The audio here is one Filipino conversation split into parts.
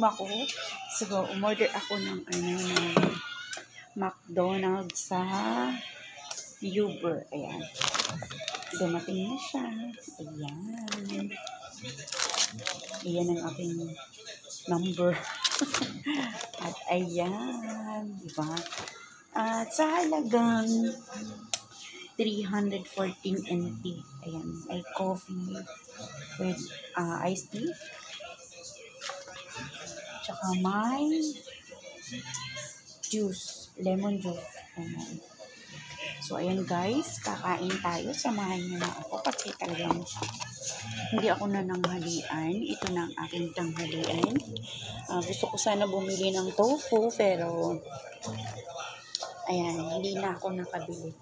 ako. So, umorder ako ng McDonald's sa Uber. Ayan. Dumating na siya. Ayan. Ayan ang aking number. At ayan. Diba? At sa halagang 314 NT. Ayan. May coffee with iced tea. Tsaka may juice. Lemon juice. Ayan. So, ayan guys. Kakain tayo. Samahan niyo na ako kasi talagang hindi ako nananghalian. Ito na ang aking tanghalian. Gusto ko sana bumili ng tofu pero ayan, hindi na ako nakabili.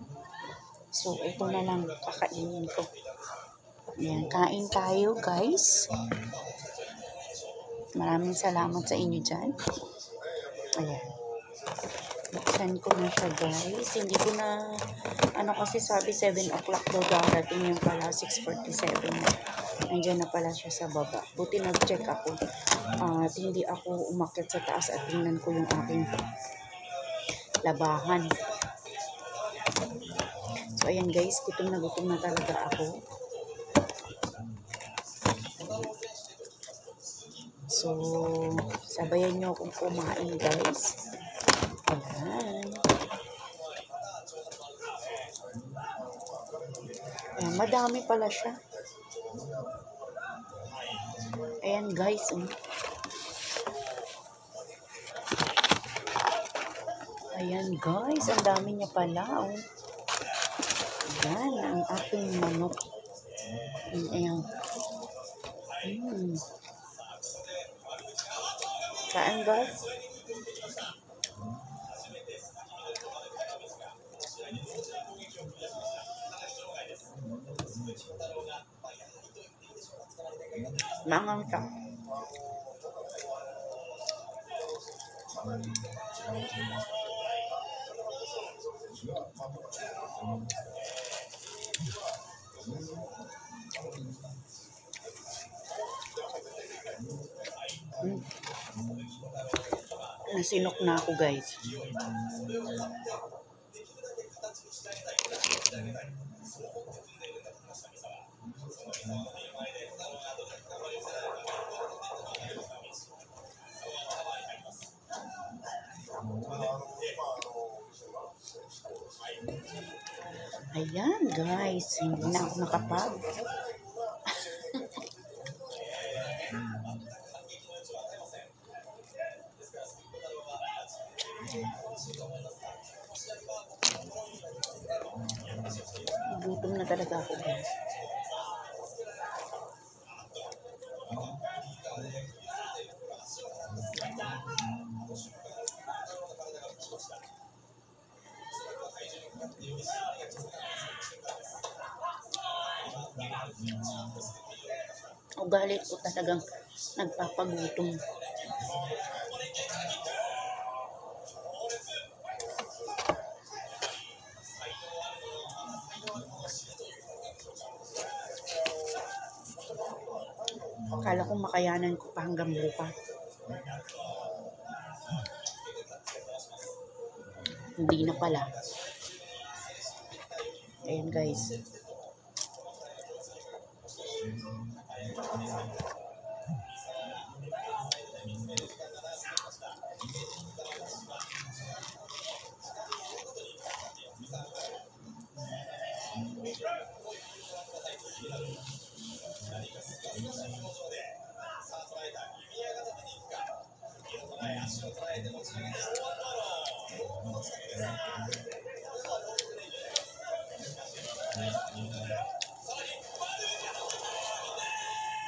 So, ito na lang kakainin ko. Ayan, kain tayo guys. Maraming salamat sa inyo dyan. Ayan. Buksan ko na siya guys. Hindi ko na, kasi sabi 7 o'clock daw darating, yung pala 6:47. Nandiyan na pala siya sa baba. Buti nag-check ako. At hindi ako umakyat sa taas at tingnan ko yung aking labahan. So, ayan guys, gutom na talaga ako. So, sabayan nyo akong kumain guys. Ayan. Ayan, madami pala siya. Ayan guys. Ayan guys, ang dami niya pala. Ayan, ang ating manok. Ayan. Saan guys? Mangang siya. Nasinok na ako guys. Ayan guys, hindi na ako nakapag. Gutom na talaga ako guys. Ugali ko talagang nagpapagutom. Akala ko makayanan ko pa hanggang bukas. Hindi na pala. Ayan guys.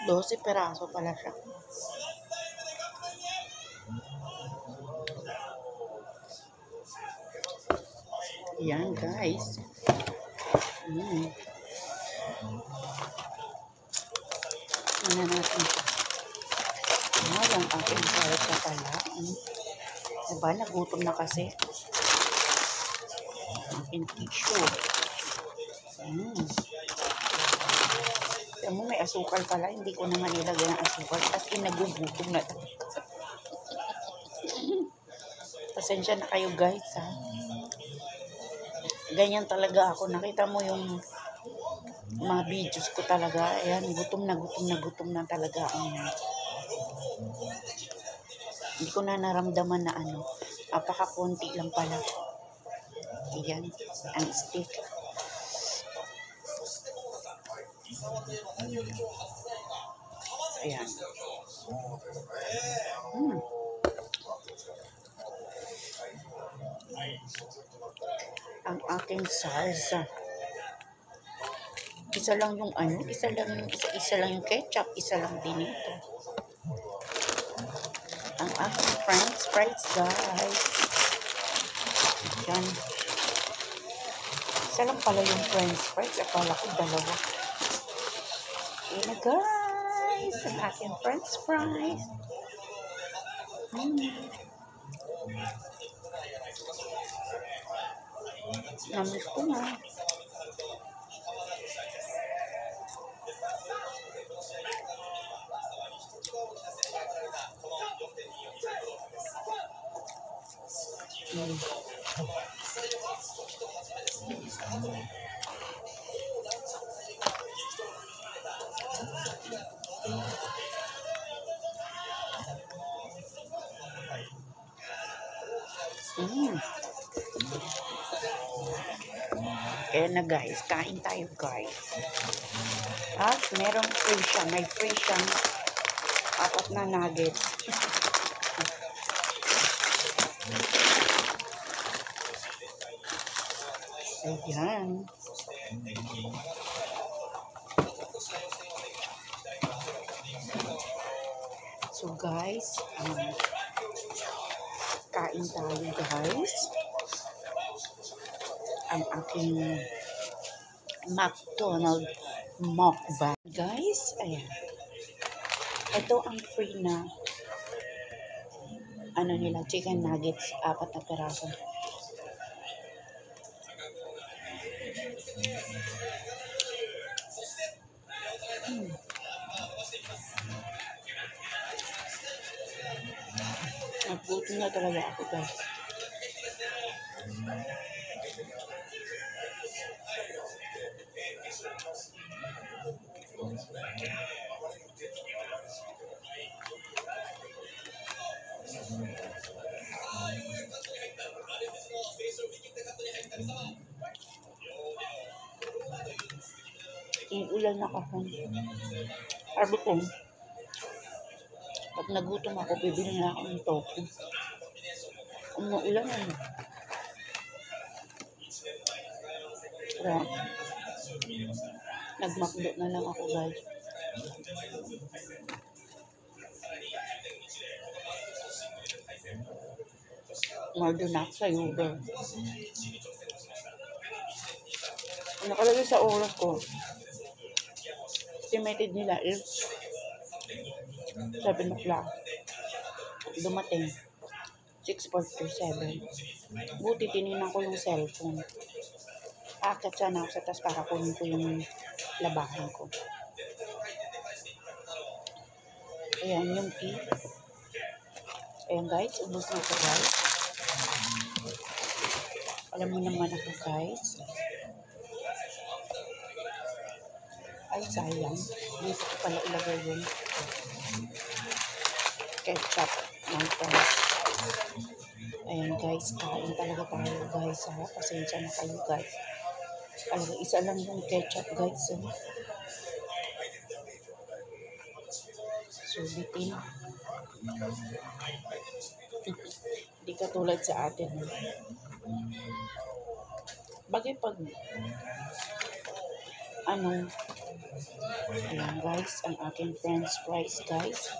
Dose peraso pala siya. Yan guys. Ano natin siya. Ang ating sarap pala. Diba, nagutom na kasi. Aking tissue. Alam mo, may asukal pala. Hindi ko naman nilagay ng asukal. At nagugutom na talaga. Pasensya na kayo guys ha. Ganyan talaga ako. Nakita mo yung mga videos ko talaga. Ayan, gutom na talaga ako. Hindi ko na naramdaman na ano. Napaka-konti lang pala. Ayan, ang steak. Ayan. Ang aking salsa. Isa lang yung ano, isa lang yung ketchup, isa lang din ito. Ang aking french fries, guys. Yan. Isa lang pala yung french fries. Akala ko dalawa. Yan na, guys. Ang aking french fries. Namis ko na. Kaya na guys, kain tayo guys. At merong free siya, may free siyang 4 na nuggets. Ayan. So guys, kain tayo guys. Ang aking McDonald's mukbang. Guys, ayan. Ito ang free na ano nila, chicken nuggets, 4 na piraso. Nagutom na talaga ako guys. Ulan na kasi. Sabi ko, pag nagutom ako, bibili na ako ng tofu. Umuulan na. Kaya, nagmakdo na lang ako guys. Mardo na ako sa Uber. Nakalagay sa oras ko. Estimated nila is 7 o'clock. Dumating 6:47. Buti tininan ko yung cellphone. Akit sana ako sa taas para kunin ko yung labahan ko. Ayan yung tea. Ayan guys, ubos na ito guys. Alam mo naman ako guys. Ay sayang. Dito ko pala ilagay yung ketchup ng fries. Ayan guys, kain talaga tayo guys ha. Pasensya na kayo guys. Talaga isa lang yung ketchup guys. Subitin. Hindi katulad sa atin. Bagay pag ano, ayan guys, ang aking french fries guys.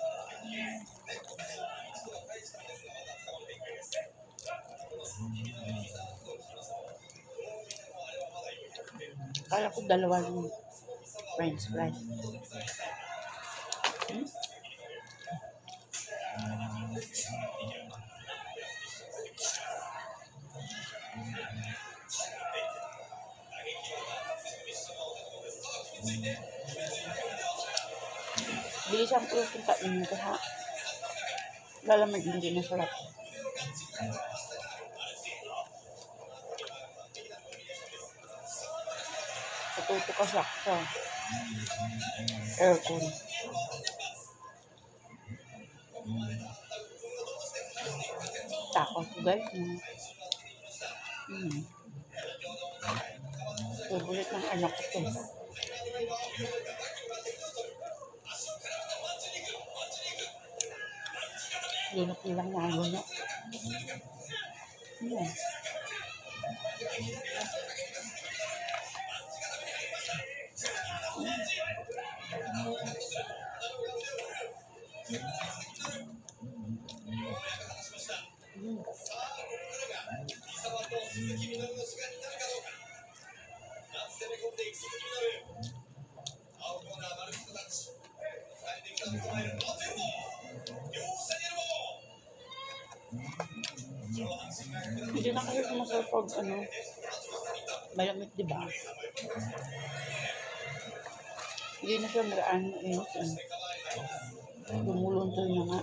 Kala ko dalawa yung french fries. Bilis ang protein kainin ko ha. Lalamig hindi na sarap. Natutukasak sa aircon. Takot guys. Favorite ng anak ko to. Lunok nilang nalunok. Ayan. Hindi na kayo sumasarap pag malamit, di ba? Hindi na siya magaan mainit. Lumuluntoy na nga.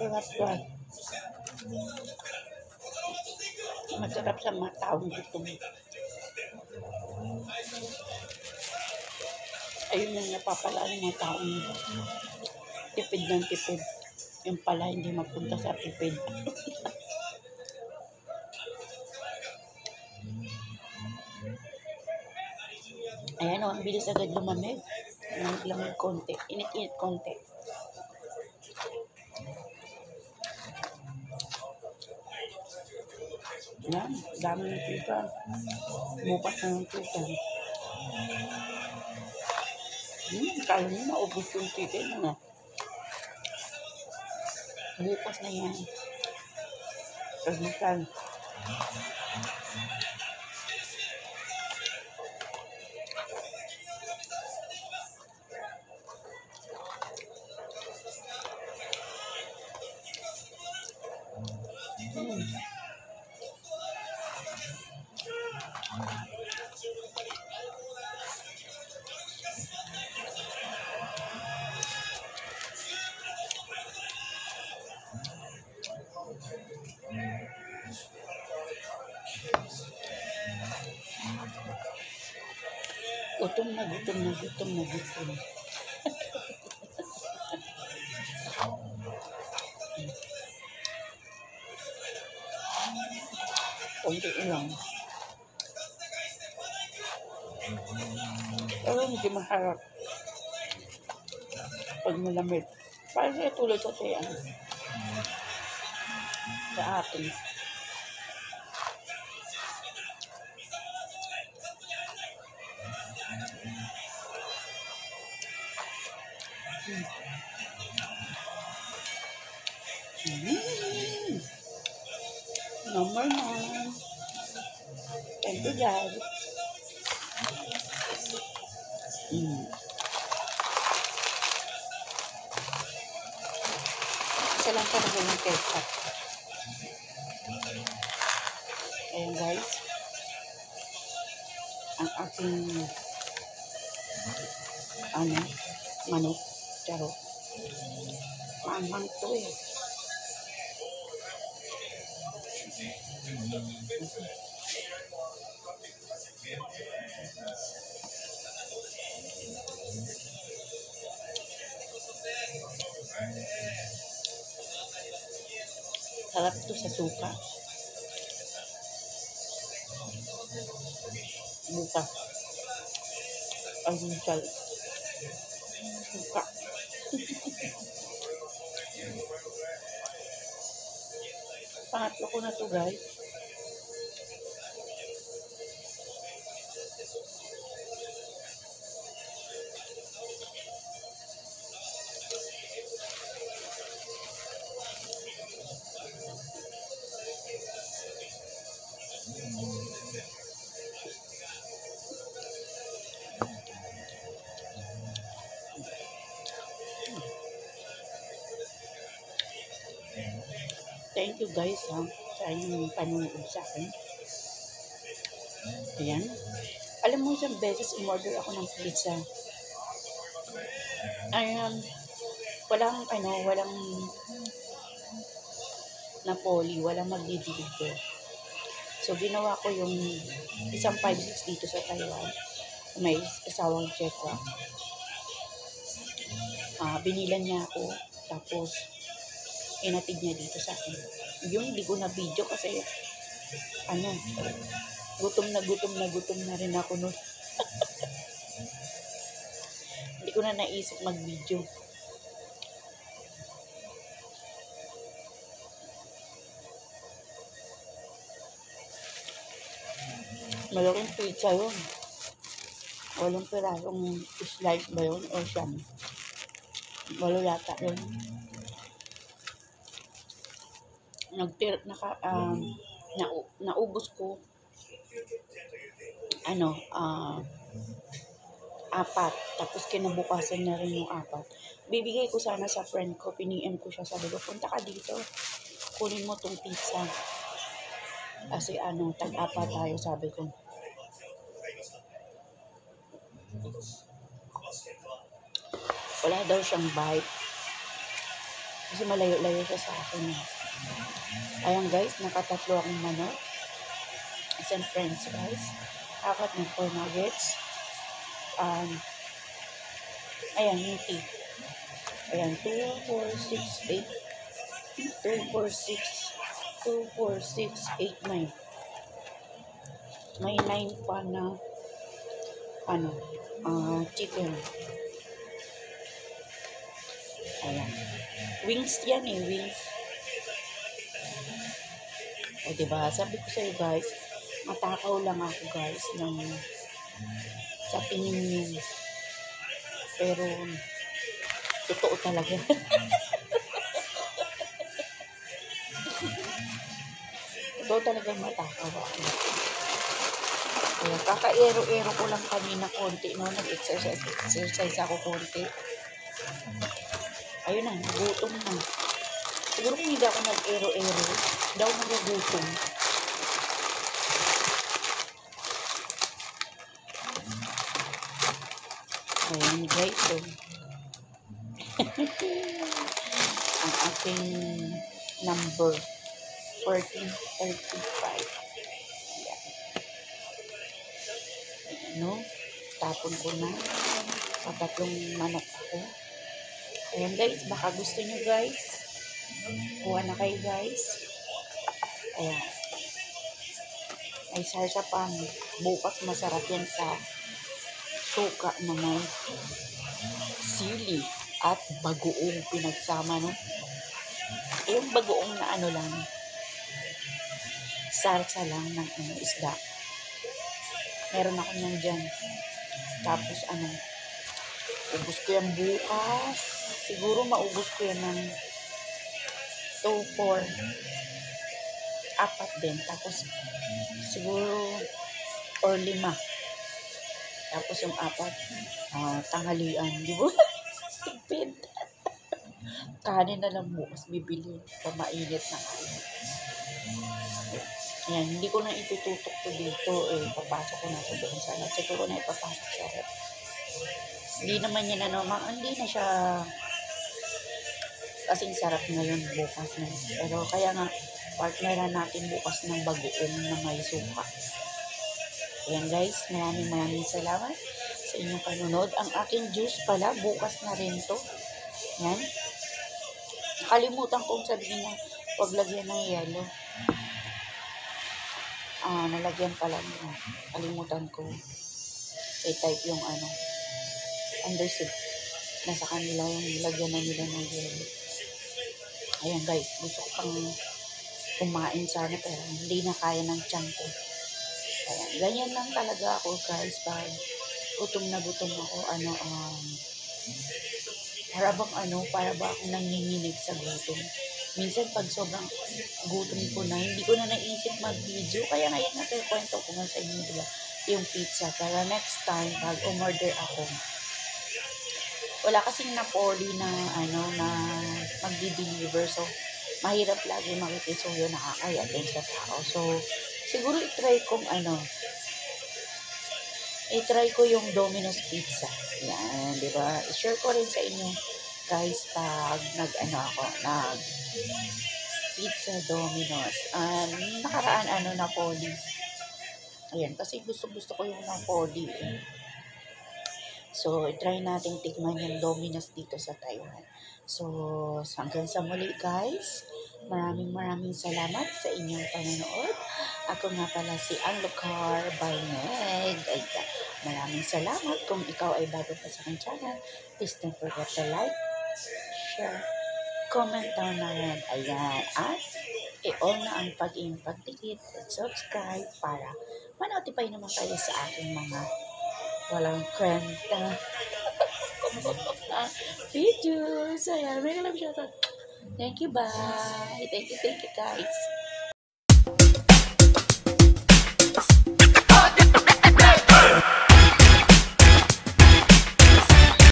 Sarap guys. Masarap sa mga taong gutom. Ayun yung napapala ng mga taong tipid ng tipid. Yung pala hindi mapunta sa tipid. Ayan o, ang bilis agad lumamig. Lamig konti. Init-init konti. Yan, dami ng tita. Bukas na ng tita. Kala nyo maubos yung tita. Bukas na yan. Pagmutan. Gutom na gutom na gutom na gutom. Konti lang. Pero hindi maharap. Pag malamit. Parang siya tulad sa tiyan. Sa atin. Number 9. Thank you, Dad. Isa lang talaga yung ketchup. Ayan guys. Ang aking manok. Charot. Manghang to eh. Sarap to sa suka. Bukas. Almusal. Suka. Pangatlo ko na to guys. Thank you guys ha, sa inyong panunood sa akin. Ayan. Alam mo, isang beses umorder ako ng pizza. Ayan. Walang Napoli, walang magdi-deliver. So, ginawa ko yung isang 5-6 dito sa Taiwan. May asawang Chekwa. Binilan niya ako. Tapos, inatid niya dito sa akin. Yun, hindi ko na video kasi, gutom na rin ako nun. Hindi ko na naisip mag-video. Malaking pizza yun. 8 pirasong slice ba yun? O siyam? 8 yata yun. Naubos ko 4. Tapos kinabukasan na rin yung 4. Bibigay ko sana sa friend ko. Piniem ko siya. Sabi ko, punta ka dito. Kunin mo tong pizza. Kasi tag-4 tayo, sabi ko. Wala daw siyang bite. Kasi malayo-layo siya sa akin. Ayan guys, nakatatlo akong manok. Isang french fries. 4 ng 4 nuggets. Ayan, yung tea. Ayan, 2, 4, 6, 8. 2, 4, 6, 8, 9. May 9 pa na chicken. Ayan. Wings yan wings. O diba, sabi ko sa'yo guys, matakaw lang ako guys sa tingin niyo. Pero, totoo talaga. Totoo talaga matakaw ako. Kaya kaka-ero-ero ko lang kanina konti, no? Nag-exercise ako konti. Ayun na, nagutom na. Siguro kung hindi ako nag-ero-ero, daw nagugutom. Ayan guys, so. Ang aking number 1435. Tapon ko na sa 3 manok ako. Ayan guys, baka gusto nyo guys, kuha na kayo guys. Ayan, ay sarsapang bukas masarap yan sa suka na may sili at bagoong pinagsama, no? Yung bagoong na lang, sarsa lang ng isda. Meron ako nyan dyan. Tapos ubos ko yan bukas. Siguro maubos ko yan ng 2, 4, 4 din. Tapos siguro or 5. Tapos yung 4 tanghalian. Di ba? Tipid. Kanin na lang bukas bibili. Pamainit na kanin. Ayan, hindi ko na itututok to dito. Papasok ko na ito doon sana. Siguro na ipapasok sa rep. Hindi naman yan hindi na siya kasing sarap ngayon bukas na. Pero kaya nga, partneran natin bukas ng bagoong na may suka. Ayan guys, maraming salamat sa inyong panunod. Ang aking juice pala, bukas na rin to. Ayan. Nakalimutan kong sabihin na huwag lagyan ng yelo. Nalagyan pala nila. Kalimutan ko. I-type yung understood. Nasa kanila yung lagyan na nila ng yelo. Ayan guys, gusto ko pang kumain sana pero hindi na kaya ng tiyan ko. Ayan, ganyan lang talaga ako guys. Pag gutom na gutom ako, para ba akong nanginginig sa gutom. Minsan pag sobrang gutom ko na, hindi ko na naisip mag-video. Kaya ngayon kwento ko nga sa inyo, diba? Yung pizza. Para next time, pag umorder ako, wala kasing Napoli na, na magdi-deliver. So, mahirap lagi makikisuyo nakakaya din sa tao. So, siguro i-try ko yung Domino's Pizza. Yan, di ba? I-share ko rin sa inyo, guys, pag nag pizza Domino's. Nakaraan Napoli. Ayan, kasi gusto ko yung Napoli. So, try natin tikman yung Domino's dito sa Taiwan. So, hanggang sa muli, guys. Maraming salamat sa inyong panonood. Ako nga pala si Anlucar by Meg. Maraming salamat. Kung ikaw ay bago pa sa aking channel, please don't forget to like, share, comment down na rin. Ayan. At i-on na ang pagdikit at subscribe para ma-notify naman kayo sa aking mga walang kwenta videos. Ayan. May alam siya. Thank you, bye. Thank you, guys.